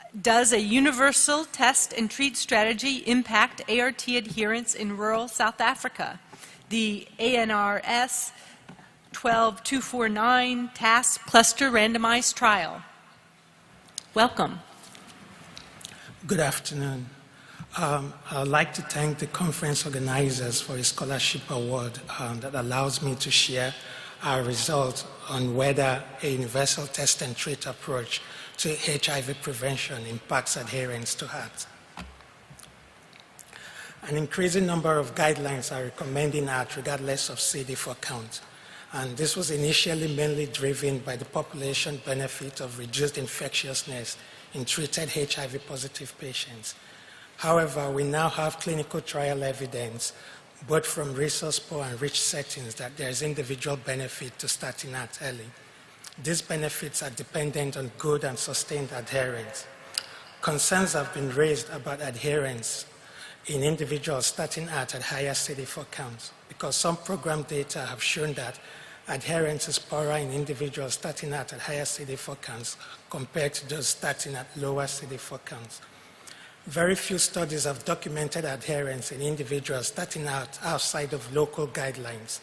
Does a universal test and treat strategy impact ART adherence in rural South Africa? The ANRS 12249 TasP cluster randomized trial. Welcome. Good afternoon. I'd like to thank the conference organizers for a scholarship award that allows me to share our results on whether a universal test and treat approach to HIV prevention impacts adherence to ART. An increasing number of guidelines are recommending ART regardless of CD4 count. And this was initially mainly driven by the population benefit of reduced infectiousness in treated HIV-positive patients. However, we now have clinical trial evidence, both from resource-poor and rich settings, that there is individual benefit to starting ART early. These benefits are dependent on good and sustained adherence. Concerns have been raised about adherence in individuals starting ART at higher CD4 counts, because some program data have shown that adherence is poorer in individuals starting ART at higher CD4 counts compared to those starting at lower CD4 counts. Very few studies have documented adherence in individuals starting out outside of local guidelines.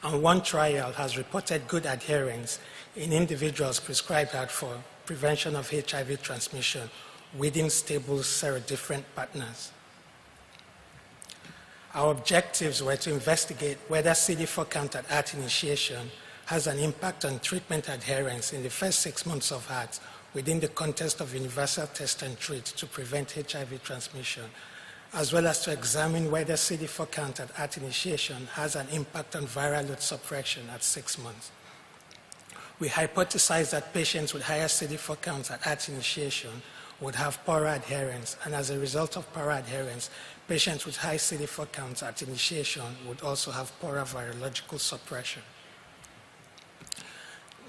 And one trial has reported good adherence in individuals prescribed ART for prevention of HIV transmission within stable serodifferent partners. Our objectives were to investigate whether CD4 count at ART initiation has an impact on treatment adherence in the first 6 months of ART within the context of universal test and treat to prevent HIV transmission, as well as to examine whether CD4 count at ART initiation has an impact on viral load suppression at 6 months. We hypothesized that patients with higher CD4 counts at ART initiation would have poorer adherence, and as a result of poorer adherence, patients with high CD4 counts at initiation would also have poorer virological suppression.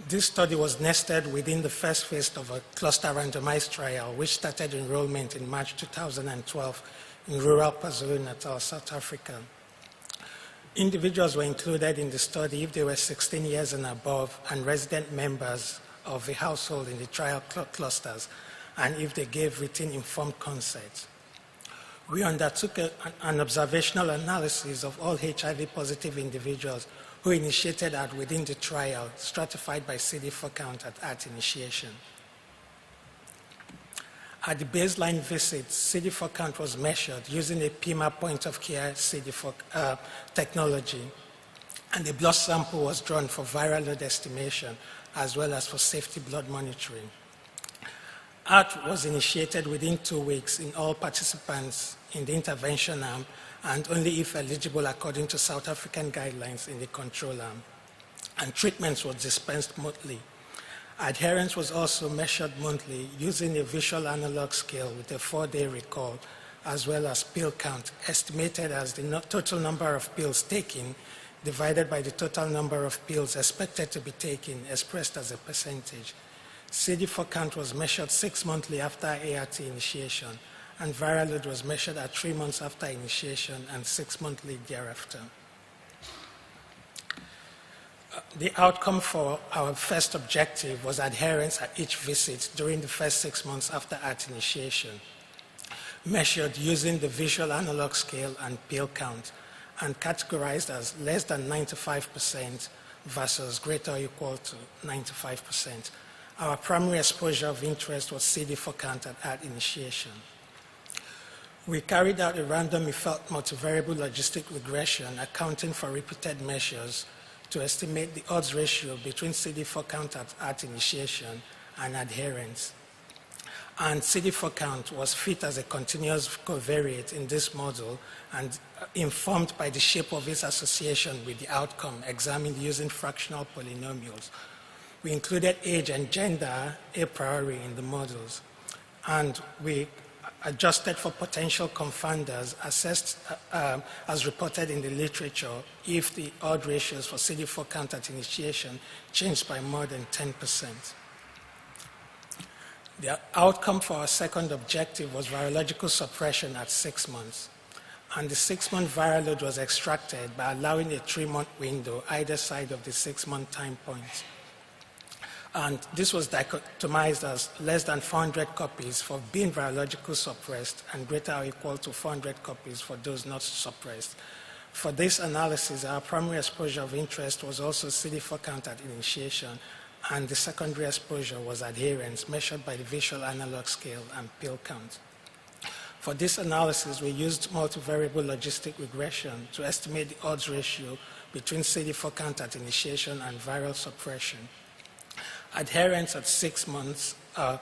This study was nested within the first phase of a cluster randomized trial, which started enrollment in March 2012 in rural KwaZulu-Natal, South Africa. Individuals were included in the study if they were 16 years and above and resident members of the household in the trial clusters, and if they gave written informed consent. We undertook an observational analysis of all HIV-positive individuals who initiated ART within the trial, stratified by CD4 count at ART initiation. At the baseline visit, CD4 count was measured using a PIMA point-of-care CD4 technology, and the blood sample was drawn for viral load estimation as well as for safety blood monitoring. ART was initiated within 2 weeks in all participants in the intervention arm, and only if eligible according to South African guidelines in the control arm. And treatments were dispensed monthly. Adherence was also measured monthly using a visual analog scale with a 4-day recall, as well as pill count, estimated as the total number of pills taken divided by the total number of pills expected to be taken, expressed as a percentage. CD4 count was measured 6 monthly after ART initiation, and viral load was measured at 3 months after initiation and 6 monthly thereafter. The outcome for our first objective was adherence at each visit during the first 6 months after ART initiation, measured using the visual analog scale and pill count, and categorized as less than 95% versus greater or equal to 95%. Our primary exposure of interest was CD4 count at ART initiation. We carried out a random effect multivariable logistic regression accounting for repeated measures to estimate the odds ratio between CD4 count at ART initiation and adherence. And CD4 count was fit as a continuous covariate in this model and informed by the shape of its association with the outcome examined using fractional polynomials. We included age and gender a priori in the models, and we adjusted for potential confounders assessed as reported in the literature if the odd ratios for CD4 count at initiation changed by more than 10%. The outcome for our second objective was virological suppression at 6 months. And the 6-month viral load was extracted by allowing a 3-month window either side of the 6-month time point. And this was dichotomized as less than 400 copies for being virologically suppressed and greater or equal to 400 copies for those not suppressed. For this analysis, our primary exposure of interest was also CD4 count at initiation, and the secondary exposure was adherence, measured by the visual analog scale and pill count. For this analysis, we used multivariable logistic regression to estimate the odds ratio between CD4 count at initiation and viral suppression. Adherence at 6 months was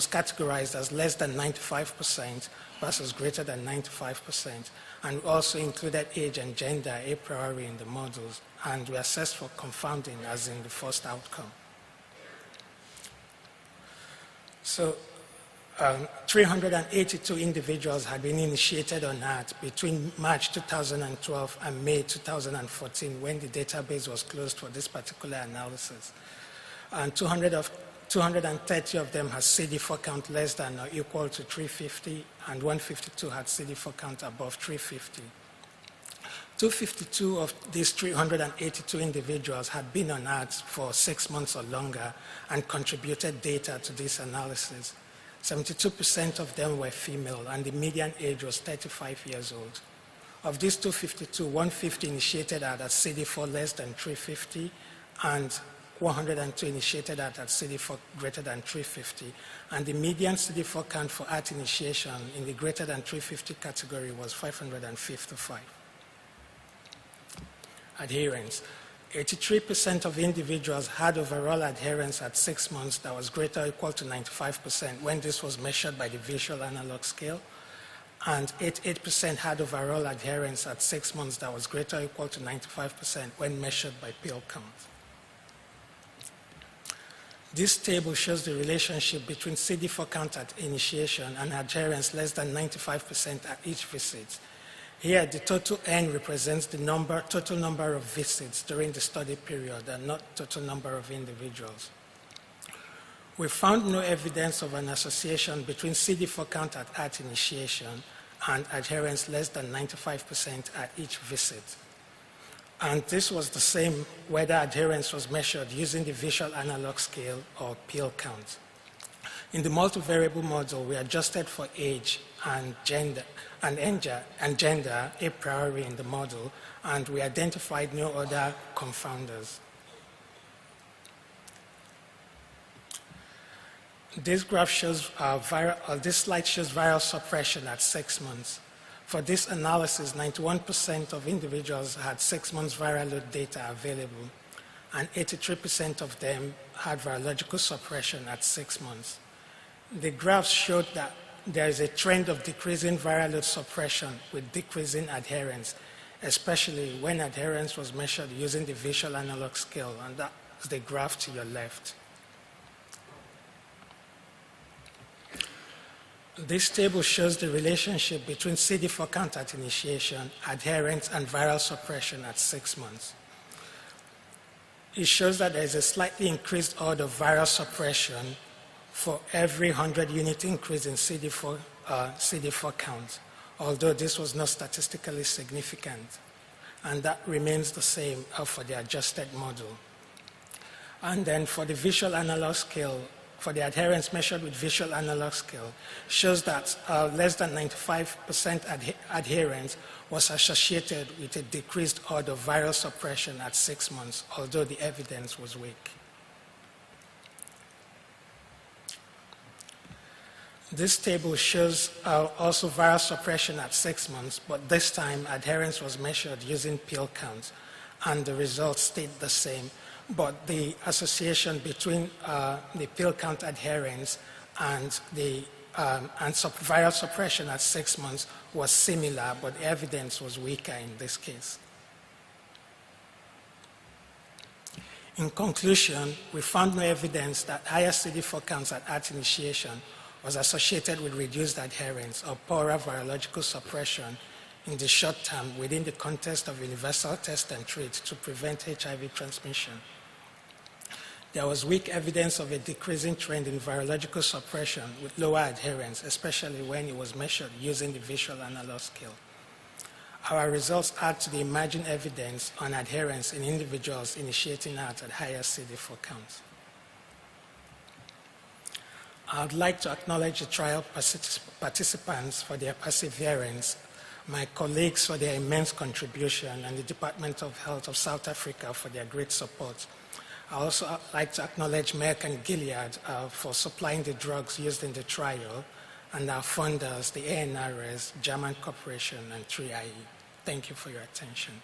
categorized as less than 95% versus greater than 95%, and we also included age and gender a priori in the models, and we assessed for confounding as in the first outcome. So 382 individuals had been initiated on ART between March 2012 and May 2014 when the database was closed for this particular analysis. And 230 of them had CD4 count less than or equal to 350, and 152 had CD4 count above 350. 252 of these 382 individuals had been on ART for 6 months or longer and contributed data to this analysis. 72% of them were female, and the median age was 35 years old. Of these 252, 150 initiated at CD4 less than 350, and 102 initiated at CD4 greater than 350, and the median CD4 count for ART initiation in the greater than 350 category was 555. Adherence. 83% of individuals had overall adherence at 6 months that was greater or equal to 95% when this was measured by the visual analog scale, and 88% had overall adherence at 6 months that was greater or equal to 95% when measured by pill count. This table shows the relationship between CD4 count at initiation and adherence less than 95% at each visit. Here, the total N represents the total number of visits during the study period and not total number of individuals. We found no evidence of an association between CD4 count at ART initiation and adherence less than 95% at each visit. And this was the same whether adherence was measured using the visual analog scale or pill count. In the multivariable model, we adjusted for age and gender a priori in the model, and we identified no other confounders. This graph shows this slide shows viral suppression at 6 months. For this analysis, 91% of individuals had 6 months viral load data available, and 83% of them had virological suppression at 6 months. The graphs showed that there is a trend of decreasing viral load suppression with decreasing adherence, especially when adherence was measured using the visual analog scale, and that's the graph to your left. This table shows the relationship between CD4 count at initiation, adherence, and viral suppression at 6 months. It shows that there is a slightly increased order of viral suppression for every 100-unit increase in CD4 count, although this was not statistically significant, and that remains the same for the adjusted model. And then for the visual analog scale, for the adherence measured with visual analog scale, shows that less than 95% adherence was associated with a decreased order of viral suppression at 6 months, although the evidence was weak. This table shows also viral suppression at 6 months, but this time adherence was measured using pill counts, and the results stayed the same. But the association between the pill count adherence and viral suppression at 6 months was similar, but the evidence was weaker in this case. In conclusion, we found no evidence that higher CD4 counts at ART initiation was associated with reduced adherence or poorer virological suppression in the short term within the context of universal test and treat to prevent HIV transmission. There was weak evidence of a decreasing trend in virological suppression with lower adherence, especially when it was measured using the visual analog scale. Our results add to the emerging evidence on adherence in individuals initiating ART at higher CD4 counts. I would like to acknowledge the trial participants for their perseverance, my colleagues for their immense contribution, and the Department of Health of South Africa for their great support. I also like to acknowledge Merck and Gilead for supplying the drugs used in the trial, and our funders, the ANRS, German Corporation, and 3IE. Thank you for your attention.